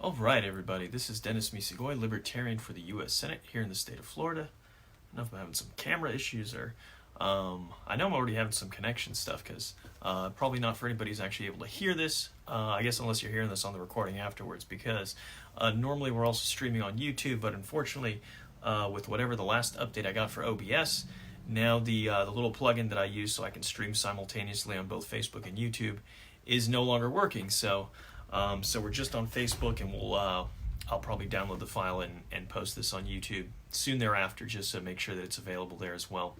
All right, everybody. This is Dennis Misegoy, Libertarian for the U.S. Senate here in the state of Florida. I don't know if I'm having some camera issues or I know I'm already having some connection stuff because probably not for anybody who's actually able to hear this. I guess unless you're hearing this on the recording afterwards, because normally we're also streaming on YouTube, but unfortunately, with whatever the last update I got for OBS, now the little plugin that I use so I can stream simultaneously on both Facebook and YouTube is no longer working. So we're just on Facebook, and I'll probably download the file and post this on YouTube soon thereafter, just to make sure that it's available there as well.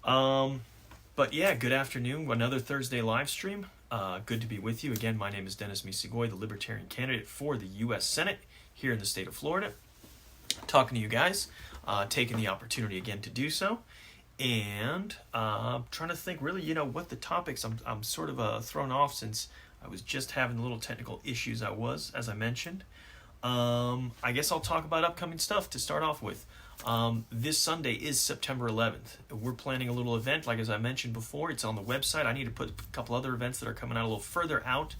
But yeah, good afternoon. Another Thursday live stream. Good to be with you. Again, my name is Dennis Misegoy, the Libertarian candidate for the U.S. Senate here in the state of Florida. Talking to you guys, taking the opportunity again to do so. And trying to think really, what the topics, I'm sort of thrown off since I was just having the little technical issues as I mentioned. I guess I'll talk about upcoming stuff to start off with. This Sunday is September 11th. We're planning a little event, like as I mentioned before. It's on the website. I need to put a couple other events that are coming out a little further out.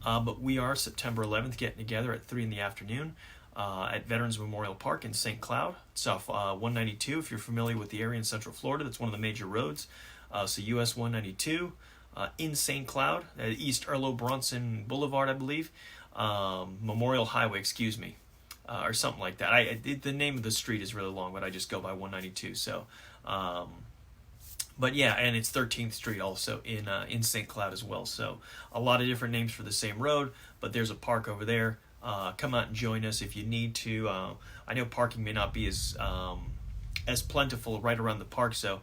But we are September 11th getting together at 3 in the afternoon at Veterans Memorial Park in St. Cloud. It's off 192, if you're familiar with the area in Central Florida. That's one of the major roads. So US 192 in St. Cloud, East Erlo Bronson Boulevard, I believe. Memorial Highway, excuse me, or something like that. The name of the street is really long, but I just go by 192. So, but yeah, and it's 13th Street also in St. Cloud as well. So a lot of different names for the same road, but there's a park over there. Come out and join us if you need to. I know parking may not be as plentiful right around the park, so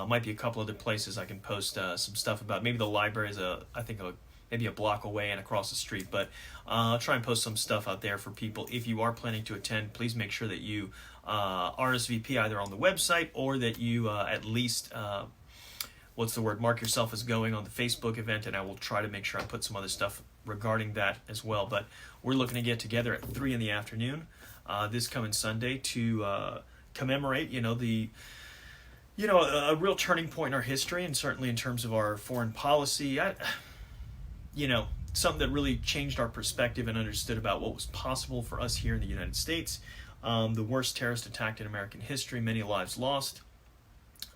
might be a couple other places I can post some stuff about. Maybe the library is maybe a block away and across the street, but I'll try and post some stuff out there for people. If you are planning to attend, please make sure that you RSVP either on the website or that you at least mark yourself as going on the Facebook event, and I will try to make sure I put some other stuff regarding that as well. But we're looking to get together at 3 in the afternoon this coming Sunday to commemorate, a real turning point in our history, and certainly in terms of our foreign policy. Something that really changed our perspective and understood about what was possible for us here in the United States. The worst terrorist attack in American history, many lives lost,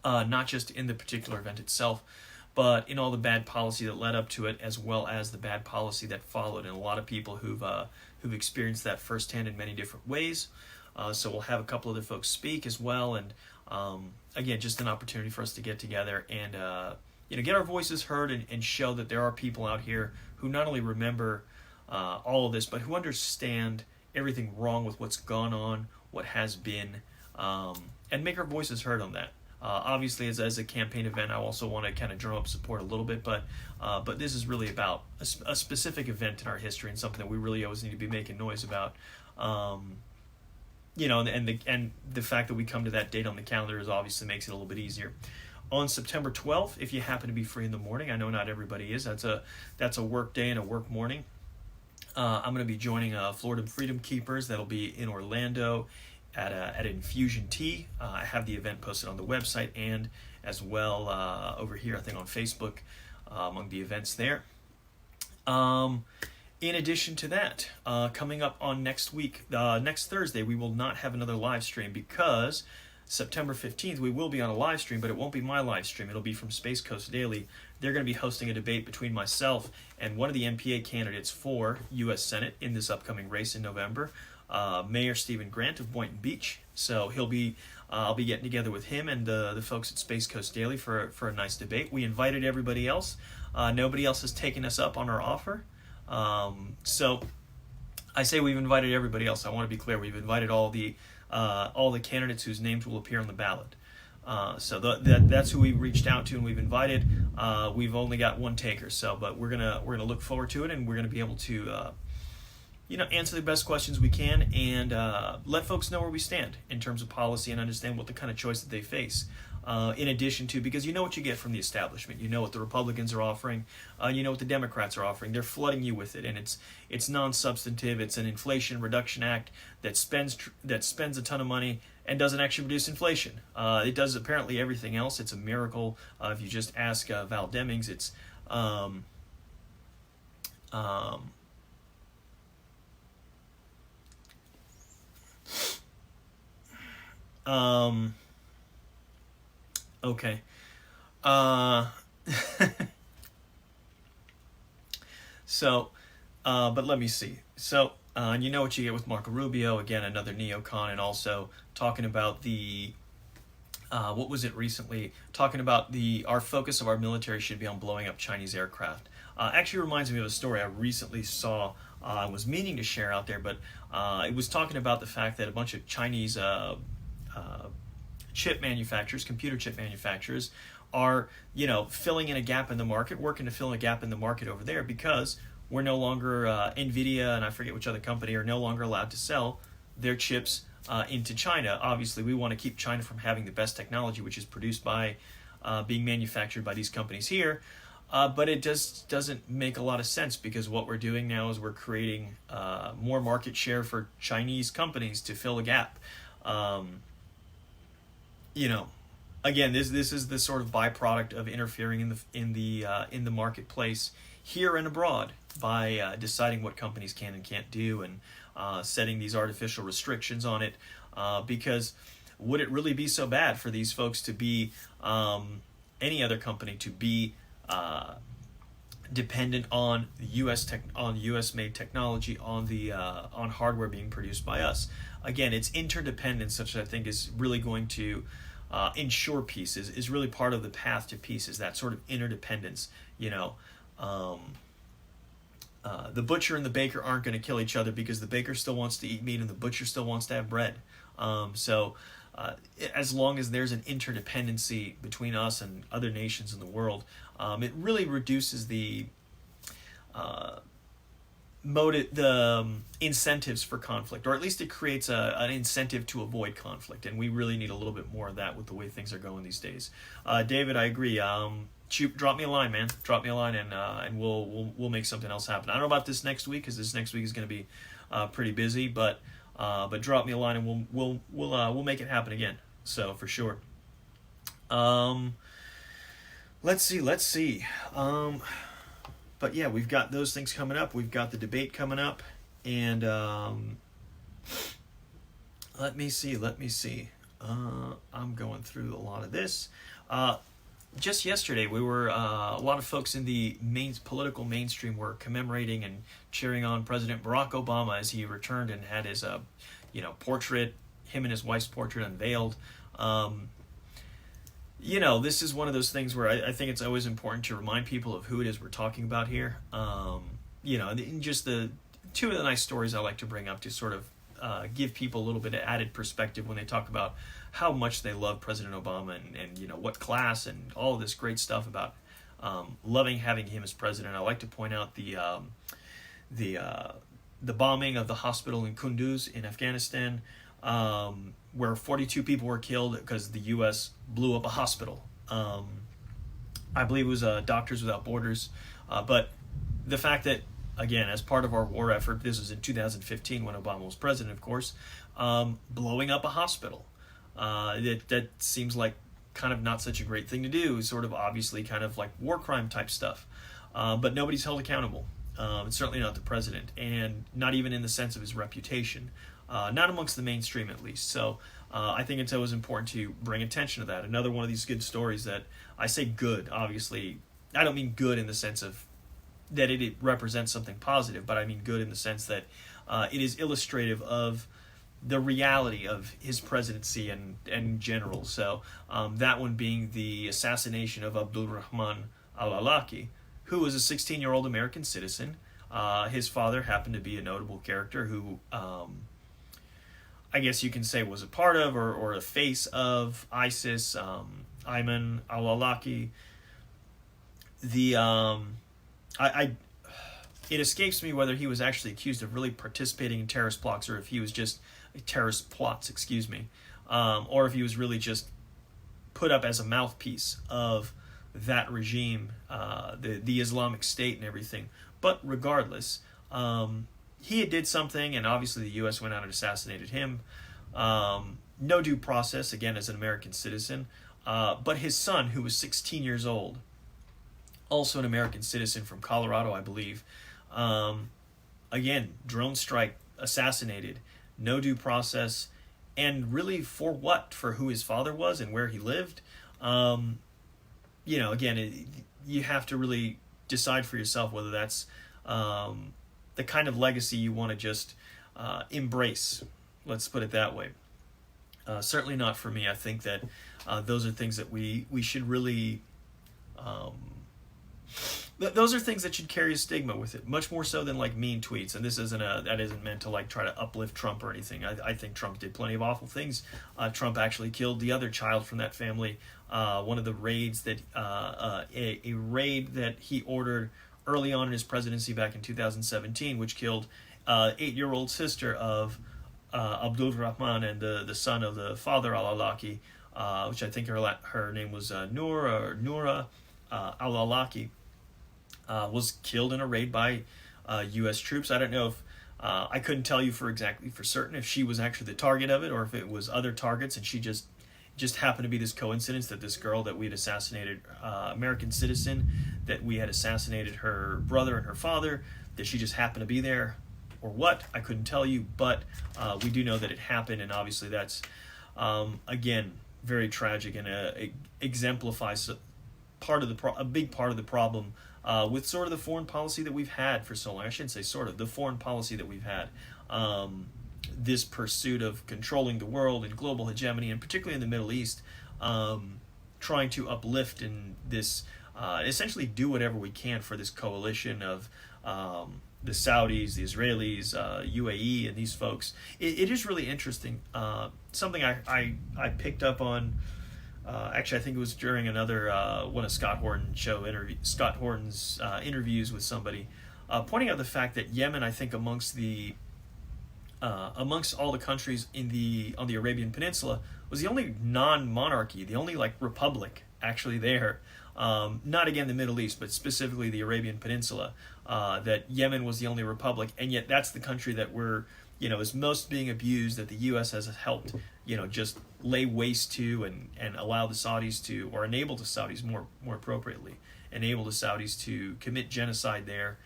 not just in the particular event itself, but in all the bad policy that led up to it, as well as the bad policy that followed, and a lot of people who've experienced that firsthand in many different ways. So we'll have a couple other folks speak as well, and again, just an opportunity for us to get together and get our voices heard and show that there are people out here who not only remember all of this, but who understand everything wrong with what's gone on, what has been, and make our voices heard on that. Obviously, as a campaign event, I also want to kind of drum up support a little bit, but this is really about a specific event in our history and something that we really always need to be making noise about. And the fact that we come to that date on the calendar obviously makes it a little bit easier. On September 12th, if you happen to be free in the morning, I know not everybody is. That's a work day and a work morning. I'm going to be joining Florida Freedom Keepers. That'll be in Orlando at Infusion Tea. I have the event posted on the website and as well over here, I think on Facebook, among the events there. In addition to that, coming up on next Thursday, we will not have another live stream because September 15th, we will be on a live stream, but it won't be my live stream. It'll be from Space Coast Daily. They're going to be hosting a debate between myself and one of the MPA candidates for U.S. Senate in this upcoming race in November, Mayor Stephen Grant of Boynton Beach. So I'll be getting together with him and the folks at Space Coast Daily for a nice debate. We invited everybody else. Nobody else has taken us up on our offer. So I say we've invited everybody else. I want to be clear. We've invited all the candidates whose names will appear on the ballot. So that's who we reached out to and we've invited. We've only got one taker, but we're gonna look forward to it, and we're gonna be able to answer the best questions we can and let folks know where we stand in terms of policy and understand what the kind of choice that they face. In addition to, because you know what you get from the establishment, you know what the Republicans are offering, you know what the Democrats are offering. They're flooding you with it, and it's non-substantive. It's an Inflation Reduction Act that spends a ton of money and doesn't actually reduce inflation. It does apparently everything else. It's a miracle. If you just ask Val Demings, it's Okay. Uh, so, but let me see. So, and you know what you get with Marco Rubio, again, another neocon, and also talking about the, what was it recently? Talking about our focus of our military should be on blowing up Chinese aircraft. Actually reminds me of a story I recently saw. I was meaning to share out there, but it was talking about the fact that a bunch of Chinese chip manufacturers, computer chip manufacturers, are filling in a gap in the market, working to fill a gap in the market over there because we're no longer Nvidia and I forget which other company are no longer allowed to sell their chips into China. Obviously, we want to keep China from having the best technology, which is produced by being manufactured by these companies here. But it just doesn't make a lot of sense because what we're doing now is we're creating more market share for Chinese companies to fill a gap. Again, this is the sort of byproduct of interfering in the marketplace here and abroad by deciding what companies can and can't do and setting these artificial restrictions on it. Because would it really be so bad for these folks to be any other company to be dependent on U.S. made technology, on hardware being produced by us? Again, it's interdependence, which I think is really going to ensure peace. Is really part of the path to peace. Is that sort of interdependence? The butcher and the baker aren't going to kill each other because the baker still wants to eat meat and the butcher still wants to have bread. As long as there's an interdependency between us and other nations in the world, it really reduces the incentives for conflict, or at least it creates an incentive to avoid conflict, and we really need a little bit more of that with the way things are going these days. David, I agree. Drop me a line, man. Drop me a line, and we'll make something else happen. I don't know about this next week because this next week is going to be pretty busy, but drop me a line and we'll make it happen again. So for sure. Let's see. But yeah, we've got those things coming up. We've got the debate coming up, and let me see. I'm going through a lot of this. Just yesterday, we were a lot of folks in the political mainstream were commemorating and cheering on President Barack Obama as he returned and had his portrait, him and his wife's portrait, unveiled. This is one of those things where I think it's always important to remind people of who it is we're talking about here. Just the two of the nice stories I like to bring up to sort of give people a little bit of added perspective when they talk about how much they love President Obama and what class and all of this great stuff about loving having him as president. I like to point out the bombing of the hospital in Kunduz in Afghanistan, where 42 people were killed because the U.S. blew up a hospital. I believe it was Doctors Without Borders. But the fact that, again, as part of our war effort, this was in 2015 when Obama was president, of course, blowing up a hospital. That seems like kind of not such a great thing to do, sort of obviously kind of like war crime type stuff. But nobody's held accountable. Certainly not the president, and not even in the sense of his reputation. Not amongst the mainstream, at least. So I think it's always important to bring attention to that. Another one of these good stories that I say good, obviously. I don't mean good in the sense of that it represents something positive, but I mean good in the sense that it is illustrative of the reality of his presidency and in general. So that one being the assassination of Abdul Rahman al-Awlaki, who was a 16-year-old American citizen. His father happened to be a notable character who I guess you can say was a part of or a face of ISIS, Ayman al-Awlaki. It escapes me whether he was actually accused of really participating in terrorist plots or if he was just or if he was really just put up as a mouthpiece of that regime, the Islamic State and everything. But regardless, he did something, and obviously the U.S. went out and assassinated him. No due process, again, as an American citizen. But his son, who was 16 years old, also an American citizen from Colorado, I believe, again, drone strike, assassinated, no due process, and really for what? For who his father was and where he lived. Again, you have to really decide for yourself whether that's the kind of legacy you want to just embrace. Let's put it that way. Certainly not for me. I think that those are things that we should really. Those are things that should carry a stigma with it, much more so than like mean tweets. And this that isn't meant to like try to uplift Trump or anything. I think Trump did plenty of awful things. Trump actually killed the other child from that family. One of the raids that a raid that he ordered early on in his presidency back in 2017, which killed 8-year-old sister of Abdul Rahman and the son of the father al-Awlaki, which I think her name was Noura al-Awlaki, was killed in a raid by U.S. troops. I don't know if I couldn't tell you for certain if she was actually the target of it or if it was other targets, and she just happened to be this coincidence that this girl that we had assassinated, American citizen, that we had assassinated her brother and her father, that she just happened to be there, or what, I couldn't tell you, but we do know that it happened, and obviously that's, again, very tragic and exemplifies a big part of the problem with sort of the foreign policy that we've had for so long. I shouldn't say sort of, the foreign policy that we've had. This pursuit of controlling the world and global hegemony, and particularly in the Middle East, trying to uplift and this essentially do whatever we can for this coalition of the Saudis, the Israelis, UAE, and these folks. It is really interesting. Something I picked up on. Actually, I think it was during another one of Scott Horton's interviews with somebody, pointing out the fact that Yemen, I think, amongst all the countries on the Arabian Peninsula, was the only non-monarchy, the only like republic actually there. Not again the Middle East, but specifically the Arabian Peninsula. That Yemen was the only republic, and yet that's the country that is most being abused, that the U.S. has helped, just lay waste to and allow the Saudis to, or enable the Saudis more appropriately, enable the Saudis to commit genocide there.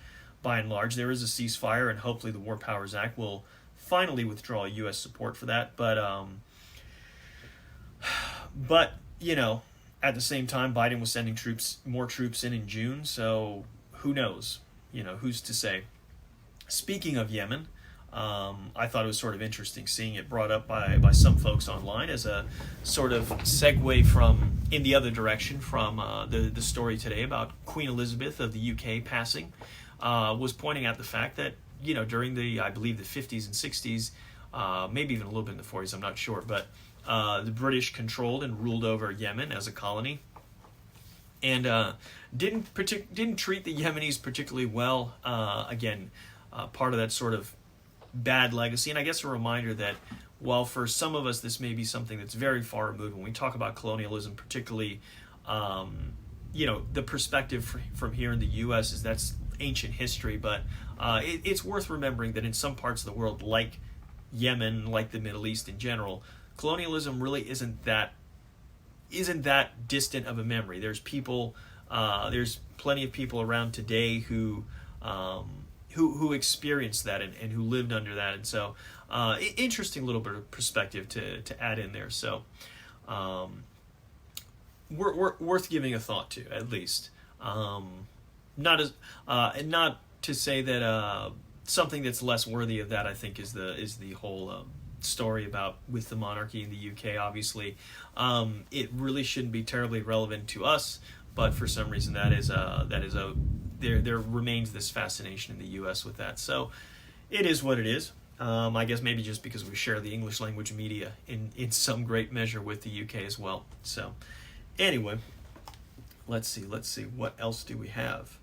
By and large, there is a ceasefire, and hopefully the War Powers Act will finally withdraw U.S. support for that. But at the same time, Biden was sending more troops in June, so who knows? Who's to say? Speaking of Yemen, I thought it was sort of interesting seeing it brought up by some folks online as a sort of segue in the other direction from the story today about Queen Elizabeth of the UK passing, was pointing out the fact that, during I believe the 50s and 60s, maybe even a little bit in the 40s, I'm not sure, but the British controlled and ruled over Yemen as a colony, and didn't treat the Yemenis particularly well. Again, part of that sort of bad legacy, and I guess a reminder that while for some of us this may be something that's very far removed, when we talk about colonialism, particularly, the perspective from here in the U.S. is that's ancient history, but it's worth remembering that in some parts of the world, like Yemen, like the Middle East in general, colonialism really isn't that distant of a memory. There's plenty of people around today who experienced that and who lived under that, and so interesting little bit of perspective to add in there. So worth giving a thought to, at least. Not to say that something that's less worthy of that, I think, is the whole story about with the monarchy in the UK. Obviously, it really shouldn't be terribly relevant to us, but for some reason there remains this fascination in the U.S. with that. So it is what it is. I guess maybe just because we share the English language media in some great measure with the UK as well. So anyway, let's see. What else do we have?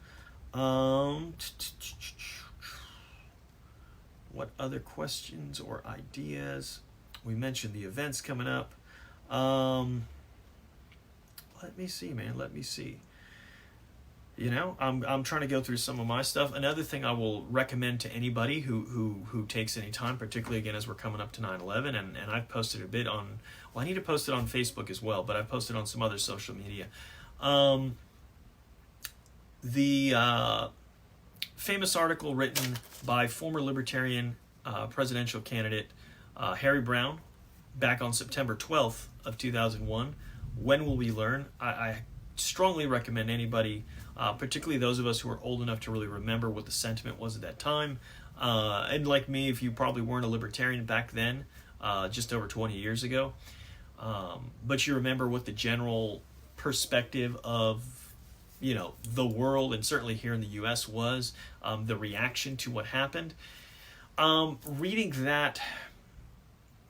What other questions or ideas? We mentioned the events coming up. Let me see, man. Let me see. I'm trying to go through some of my stuff. Another thing I will recommend to anybody who takes any time, particularly again as we're coming up to 9/11, and I've posted a bit on. Well, I need to post it on Facebook as well, but I've posted on some other social media. The famous article written by former Libertarian presidential candidate Harry Browne back on September 12th of 2001. When will we learn? I strongly recommend anybody, particularly those of us who are old enough to really remember what the sentiment was at that time. And like me, if you probably weren't a libertarian back then, just over 20 years ago, but you remember what the general perspective of, you know, the world, and certainly here in the U.S. was, the reaction to what happened. Reading that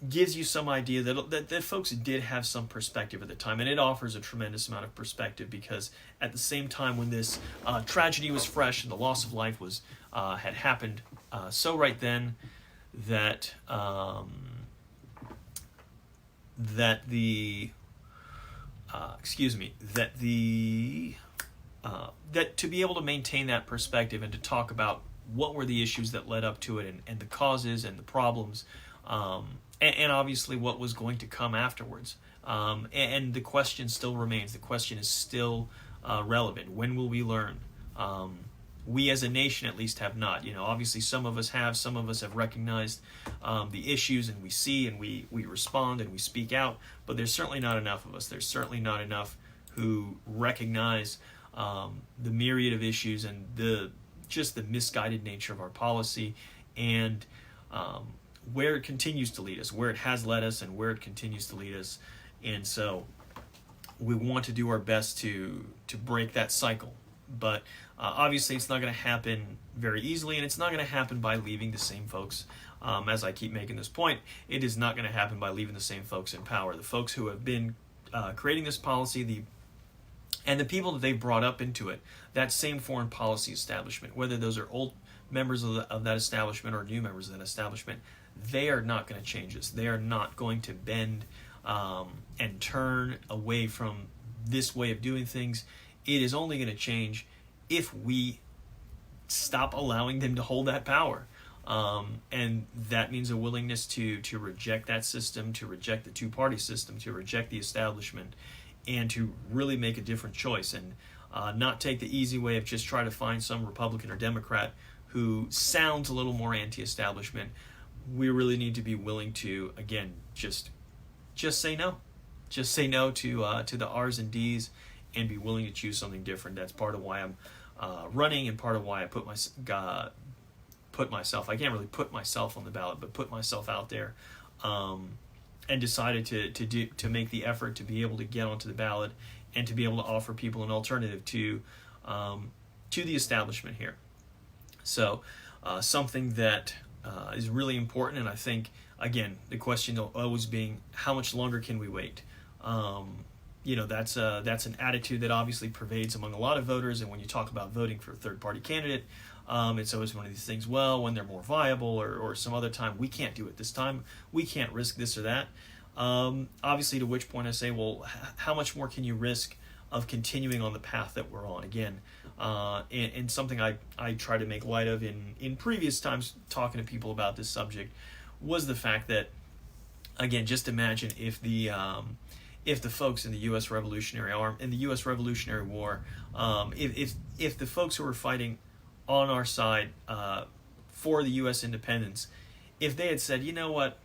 gives you some idea that folks did have some perspective at the time, and it offers a tremendous amount of perspective, because at the same time when this tragedy was fresh and the loss of life was had happened so right then, that that to be able to maintain that perspective and to talk about what were the issues that led up to it, and the causes and the problems, and obviously what was going to come afterwards. And the question still remains. The question is still relevant. When will we learn? We as a nation at least have not. You know, obviously some of us have. Some of us have recognized the issues, and we see, and we respond, and we speak out. But there's certainly not enough of us. There's certainly not enough who recognize the myriad of issues and just the misguided nature of our policy, and where it continues to lead us, where it has led us, and where it continues to lead us. And so we want to do our best to break that cycle. But obviously it's not going to happen very easily, and it's not going to happen by leaving the same folks, as I keep making this point, it is not going to happen by leaving the same folks in power. The folks who have been creating this policy, and the people that they brought up into it, that same foreign policy establishment, whether those are old members of that establishment or new members of that establishment, they are not going to change this. They are not going to bend and turn away from this way of doing things. It is only going to change if we stop allowing them to hold that power. And that means a willingness to reject that system, to reject the two-party system, to reject the establishment, and to really make a different choice, and not take the easy way of just trying to find some Republican or Democrat who sounds a little more anti-establishment. We really need to be willing to, again, just say no. Just say no to the R's and D's, and be willing to choose something different. That's part of why I'm running, and part of why I put myself, I can't really put myself on the ballot, but put myself out there, and decided to make the effort to be able to get onto the ballot, and to be able to offer people an alternative to the establishment here. So something that is really important, and I think, again, the question always being, how much longer can we wait? You know, that's an attitude that obviously pervades among a lot of voters, and when you talk about voting for a third-party candidate, it's always one of these things, well, when they're more viable, or some other time, we can't do it this time, we can't risk this or that. Obviously, to which point I say, well, how much more can you risk of continuing on the path that we're on? Again, and something I try to make light of in previous times talking to people about this subject was the fact that, again, just imagine if the folks in the U.S. Revolutionary Army, in the U.S. Revolutionary War, if the folks who were fighting on our side for the U.S. independence, if they had said, you know what,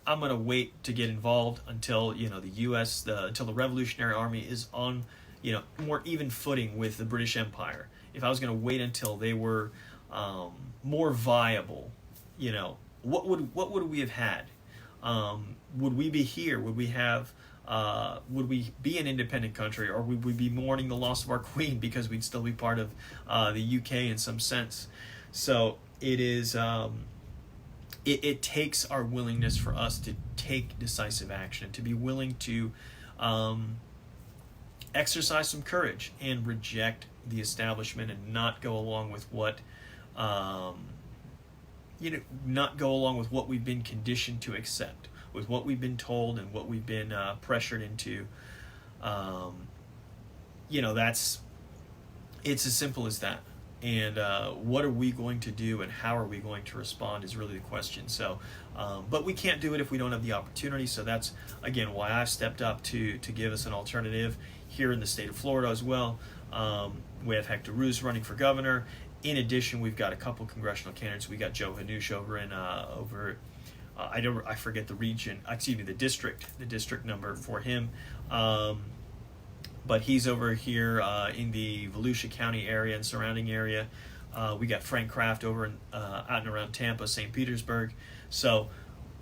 I'm going to wait to get involved until, you know, until the Revolutionary Army is on, you know, more even footing with the British Empire. If I was going to wait until they were more viable, you know, what would we have had? Would we be here? Would we have? Would we be an independent country, or would we be mourning the loss of our queen because we'd still be part of the UK in some sense? So it is. It takes our willingness for us to take decisive action, to be willing to exercise some courage and reject the establishment, and not go along with what not go along with what we've been conditioned to accept, with what we've been told and what we've been pressured into. It's as simple as that. And what are we going to do, and how are we going to respond is really the question. So, but we can't do it if we don't have the opportunity. So that's, again, why I've stepped up to give us an alternative here in the state of Florida as well. We have Hector Roos running for governor. In addition, we've got a couple congressional candidates. We got Joe Hanush over I forget the region, excuse me, the district number for him. But he's over here in the Volusia County area and surrounding area. We got Frank Kraft over in, out and around Tampa, St. Petersburg. So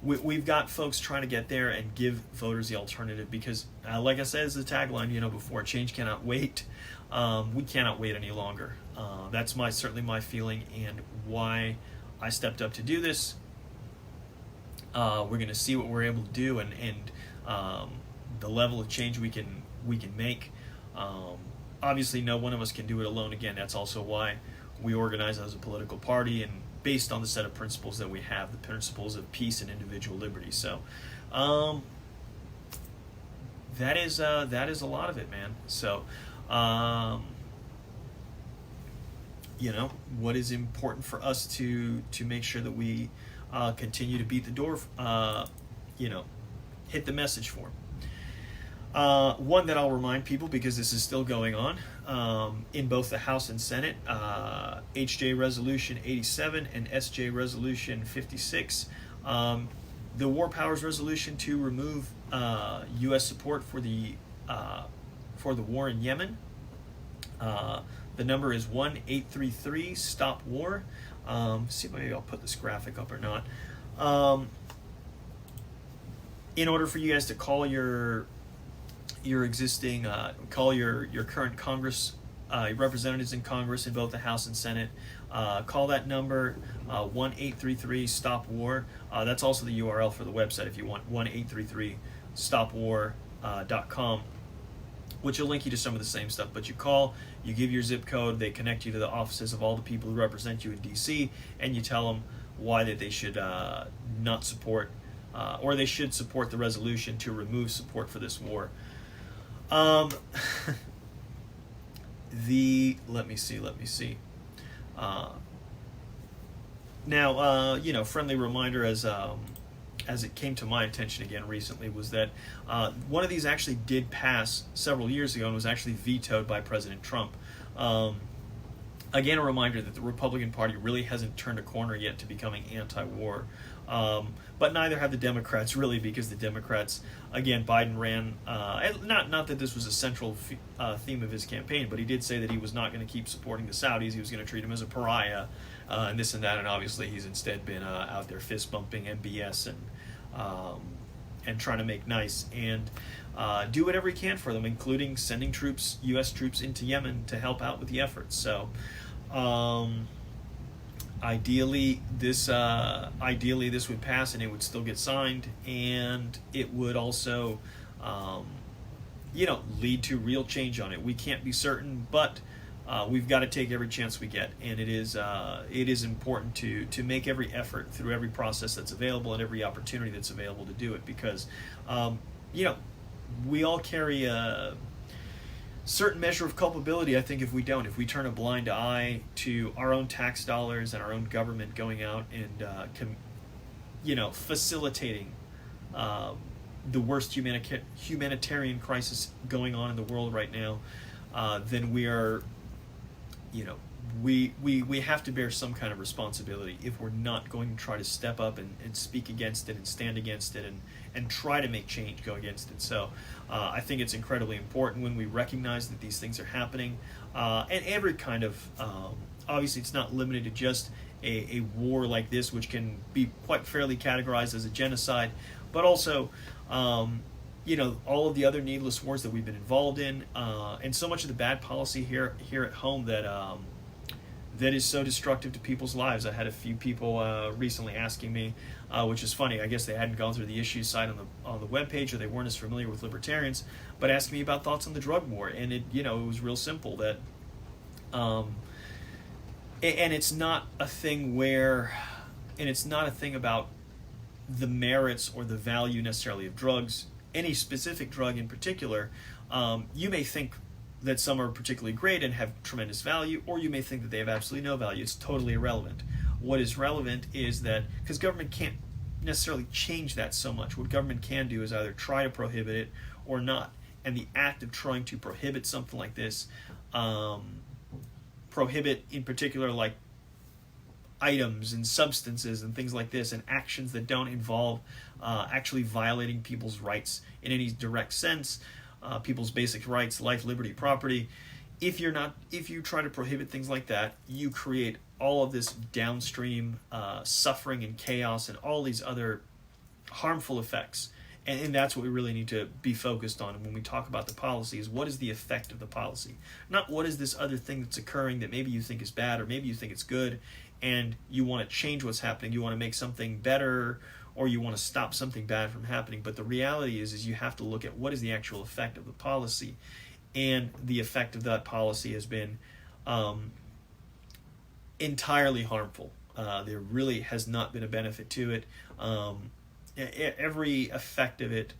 we've got folks trying to get there and give voters the alternative because, like I said, as the tagline, before, change cannot wait. We cannot wait any longer. That's certainly my feeling and why I stepped up to do this. We're going to see what we're able to do and the level of change we can make. Obviously, no one of us can do it alone. Again, that's also why we organize as a political party and based on the set of principles that we have, the principles of peace and individual liberty. So that is a lot of it, man. So what is important for us to make sure that we continue to beat the door, hit the message for them. One that I'll remind people, because this is still going on in both the House and Senate, HJ Resolution 87 and SJ Resolution 56, the War Powers Resolution to remove U.S. support for the war in Yemen. The number is 1-833-STOP-WAR. See if maybe I'll put this graphic up or not. In order for you guys to call your existing, call your current Congress, representatives in Congress in both the House and Senate, call that number, 1-833-STOP-WAR. That's also the URL for the website if you want, 1-833-STOPWAR.com, which will link you to some of the same stuff. But you call, you give your zip code, they connect you to the offices of all the people who represent you in D.C., and you tell them why that they should not support, or they should support the resolution to remove support for this war. Let me see. Now, friendly reminder as it came to my attention again recently was that one of these actually did pass several years ago and was actually vetoed by President Trump. Again, a reminder that the Republican Party really hasn't turned a corner yet to becoming anti-war. But neither have the Democrats really, because the Democrats, again, Biden ran, not that this was a central theme of his campaign, but he did say that he was not going to keep supporting the Saudis. He was going to treat them as a pariah, and this and that, and obviously he's instead been out there fist-bumping MBS and trying to make nice and do whatever he can for them, including sending U.S. troops into Yemen to help out with the efforts. So, ideally this would pass and it would still get signed, and it would also lead to real change on it. We can't be certain, but we've got to take every chance we get, and it is important to make every effort through every process that's available and every opportunity that's available to do it, because we all carry a certain measure of culpability. I think if we turn a blind eye to our own tax dollars and our own government going out and facilitating the worst humanitarian crisis going on in the world right now, then we are, we have to bear some kind of responsibility if we're not going to try to step up and speak against it and stand against it and try to make change go against it. So I think it's incredibly important when we recognize that these things are happening, and every kind of, obviously it's not limited to just a war like this, which can be quite fairly categorized as a genocide, but also all of the other needless wars that we've been involved in, and so much of the bad policy here at home that is so destructive to people's lives. I had a few people recently asking me, which is funny, I guess they hadn't gone through the issues side on the webpage, or they weren't as familiar with libertarians, but asking me about thoughts on the drug war. And it was real simple that, and it's not a thing about the merits or the value necessarily of drugs, any specific drug in particular. You may think that some are particularly great and have tremendous value, or you may think that they have absolutely no value. It's totally irrelevant. What is relevant is that, because government can't necessarily change that so much, what government can do is either try to prohibit it or not. And the act of trying to prohibit something like this, prohibit in particular, like items and substances and things like this, and actions that don't involve actually violating people's rights in any direct sense, people's basic rights, life, liberty, property. If you try to prohibit things like that, you create all of this downstream suffering and chaos and all these other harmful effects. And that's what we really need to be focused on when we talk about the policy, is what is the effect of the policy? Not what is this other thing that's occurring that maybe you think is bad or maybe you think it's good and you want to change what's happening, you want to make something better, or you want to stop something bad from happening. But the reality is you have to look at what is the actual effect of the policy. And the effect of that policy has been entirely harmful. There really has not been a benefit to it. Every effect of it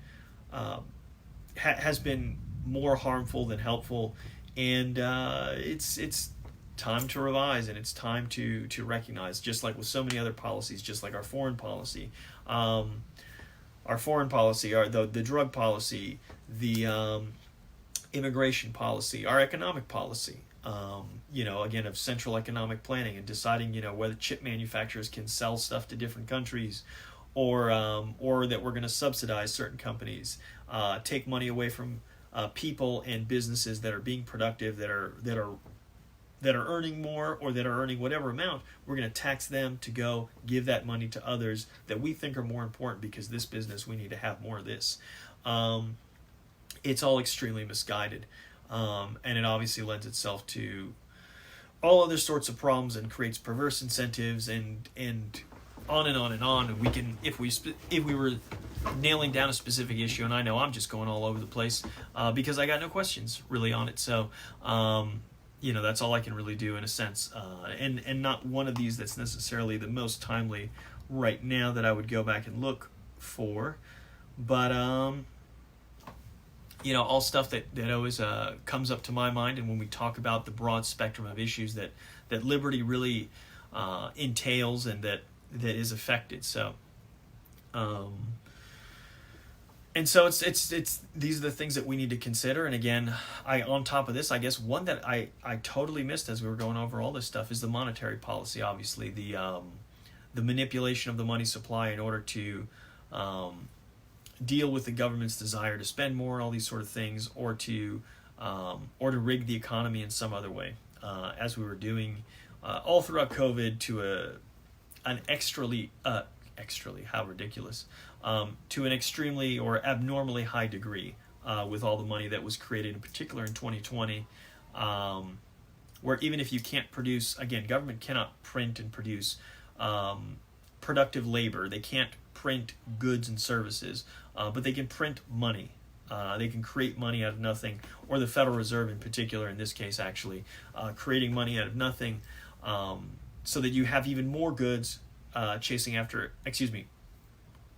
has been more harmful than helpful, and it's time to revise, and it's time to recognize, just like with so many other policies, just like our foreign policy, the drug policy, the immigration policy, our economic policy. Again, of central economic planning and deciding, whether chip manufacturers can sell stuff to different countries, or that we're going to subsidize certain companies, take money away from people and businesses that are being productive, that are earning more, or that are earning whatever amount. We're going to tax them to go give that money to others that we think are more important, because this business, we need to have more of this. It's all extremely misguided, and it obviously lends itself to all other sorts of problems and creates perverse incentives and on and on and on. And we can, if we were nailing down a specific issue, and I know I'm just going all over the place because I got no questions really on it. So, that's all I can really do in a sense. And not one of these that's necessarily the most timely right now that I would go back and look for. But, all stuff that always comes up to my mind. And when we talk about the broad spectrum of issues that liberty really entails and that is affected. So, and so it's these are the things that we need to consider. And again, on top of this, I guess one that I totally missed as we were going over all this stuff is the monetary policy. Obviously, the manipulation of the money supply in order to deal with the government's desire to spend more, all these sort of things, or to rig the economy in some other way, as we were doing all throughout COVID to an extremely, how ridiculous, to an extremely or abnormally high degree with all the money that was created, in particular in 2020, where even if you can't produce, again, government cannot print and produce productive labor. They can't print goods and services, but they can print money. They can create money out of nothing, or the Federal Reserve in particular, in this case actually, creating money out of nothing, so that you have even more goods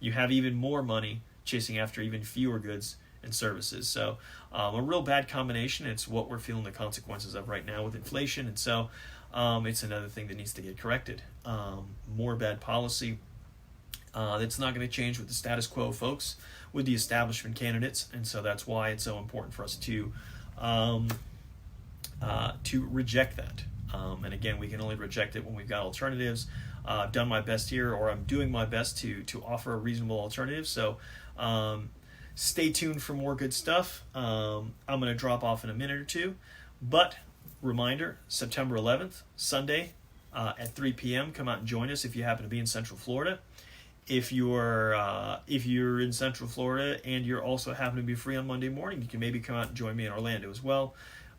you have even more money chasing after even fewer goods and services. So a real bad combination. It's what we're feeling the consequences of right now with inflation, and so it's another thing that needs to get corrected. More bad policy. That's not going to change with the status quo, folks, with the establishment candidates, and so that's why it's so important for us to reject that. And again, we can only reject it when we've got alternatives. I've done my best here, or I'm doing my best to offer a reasonable alternative. So stay tuned for more good stuff. I'm going to drop off in a minute or two, but reminder, September 11th, Sunday at 3 p.m. Come out and join us if you happen to be in Central Florida. If you're in Central Florida and you're also happen to be free on Monday morning, you can maybe come out and join me in Orlando as well.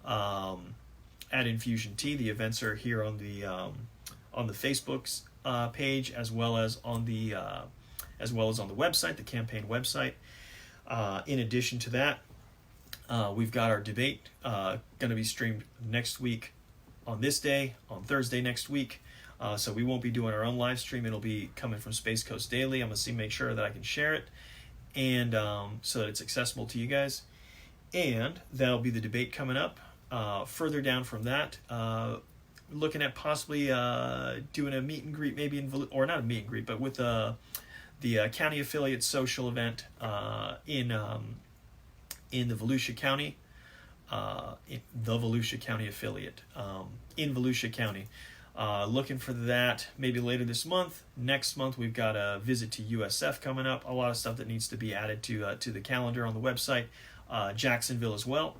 At Infusion Tea, the events are here on the Facebook's page, as well as on the website, the campaign website. In addition to that, we've got our debate going to be streamed next week on this day, on Thursday next week. So we won't be doing our own live stream. It'll be coming from Space Coast Daily. I'm going to make sure that I can share it, and so that it's accessible to you guys. And that'll be the debate coming up. Further down from that, looking at possibly doing a meet and greet, maybe or not a meet and greet, but with the county affiliate social event in the Volusia County, the Volusia County affiliate in Volusia County. Looking for that maybe later this month. Next month we've got a visit to USF coming up. A lot of stuff that needs to be added to the calendar on the website. Jacksonville as well.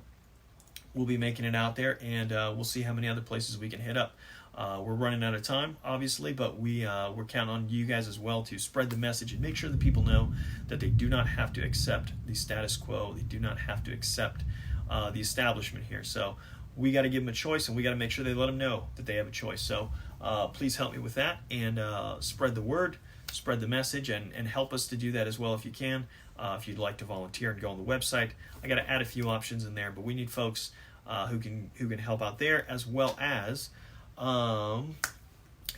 We'll be making it out there, and we'll see how many other places we can hit up. We're running out of time, obviously, but we're counting on you guys as well to spread the message and make sure that people know that they do not have to accept the status quo. They do not have to accept the establishment here. So we got to give them a choice, and we got to make sure they let them know that they have a choice. So please help me with that, and spread the word, spread the message, and help us to do that as well if you can. If you'd like to volunteer and go on the website, I got to add a few options in there, but we need folks who can help out there, as well as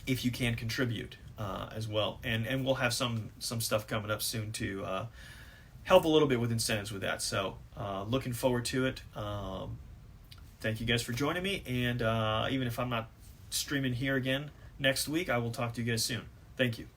if you can contribute as well. And we'll have some stuff coming up soon to help a little bit with incentives with that. So looking forward to it. Thank you guys for joining me, and even if I'm not streaming here again next week, I will talk to you guys soon. Thank you.